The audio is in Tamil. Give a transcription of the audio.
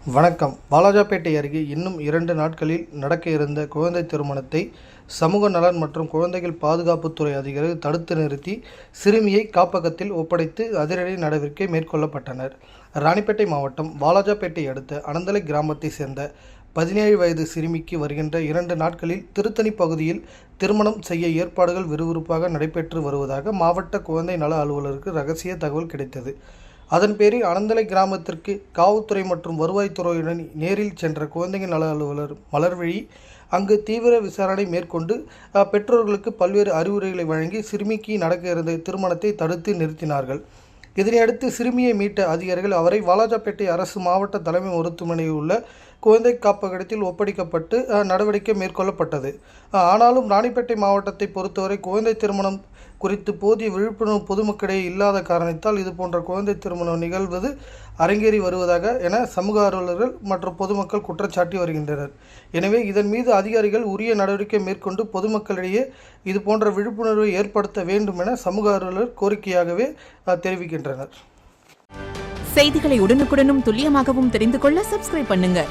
வணக்கம். வாலாஜாபேட்டை அருகே இன்னும் 2 நாட்களில் நடக்க இருந்த குழந்தை திருமணத்தை சமூக நலன் மற்றும் குழந்தைகள் பாதுகாப்புத்துறை அதிகாரிகள் தடுத்து நிறுத்தி சிறுமியை காப்பகத்தில் ஒப்படைத்து அதிரடி நடவடிக்கை மேற்கொள்ளப்பட்டனர். ராணிப்பேட்டை மாவட்டம் வாலாஜாபேட்டை அடுத்த அனந்தலை கிராமத்தை சேர்ந்த 17 வயது சிறுமிக்கு வருகின்ற 2 நாட்களில் திருத்தணி பகுதியில் திருமணம் செய்ய ஏற்பாடுகள் விறுவிறுப்பாக நடைபெற்று வருவதாக மாவட்ட குழந்தை நல அலுவலருக்கு ரகசிய தகவல் கிடைத்தது. அதன் பேரில் அனந்தலை கிராமத்திற்கு காவல்துறை மற்றும் வருவாய்த்துறையுடன் நேரில் சென்ற குழந்தைகள் நல அலுவலர் மலர்விழி அங்கு தீவிர விசாரணை மேற்கொண்டு பெற்றோர்களுக்கு பல்வேறு அறிவுரைகளை வழங்கி சிறுமிக்கு நடக்க இருந்த திருமணத்தை தடுத்து நிறுத்தினார்கள். இதனையடுத்து சிறுமியை மீட்ட அதிகாரிகள் அவரை வாலாஜாபேட்டை அரசு மாவட்ட தலைமை மருத்துவமனையில் உள்ள குழந்தை காப்பகத்தில் ஒப்படைக்கப்பட்டு நடவடிக்கை மேற்கொள்ளப்பட்டது. ஆனாலும் ராணிப்பேட்டை மாவட்டத்தை பொறுத்தவரை குழந்தை திருமணம் குறித்து போதிய விழிப்புணர்வு பொதுமக்களிடையே இல்லாத காரணத்தால் இதுபோன்ற குழந்தை திருமணம் நிகழ்வது அரங்கேறி வருவதாக என சமூக ஆர்வலர்கள் மற்றும் பொதுமக்கள் குற்றச்சாட்டி வருகின்றனர். எனவே இதன் மீது அதிகாரிகள் உரிய நடவடிக்கை மேற்கொண்டு பொதுமக்களிடையே இதுபோன்ற விழிப்புணர்வை ஏற்படுத்த வேண்டும் என சமூக ஆர்வலர்கள் கோரிக்கையாகவே தெரிவிக்கின்றனர். செய்திகளை உடனுக்குடனும் துல்லியமாகவும் தெரிந்து கொள்ள சப்ஸ்கிரைப் பண்ணுங்க.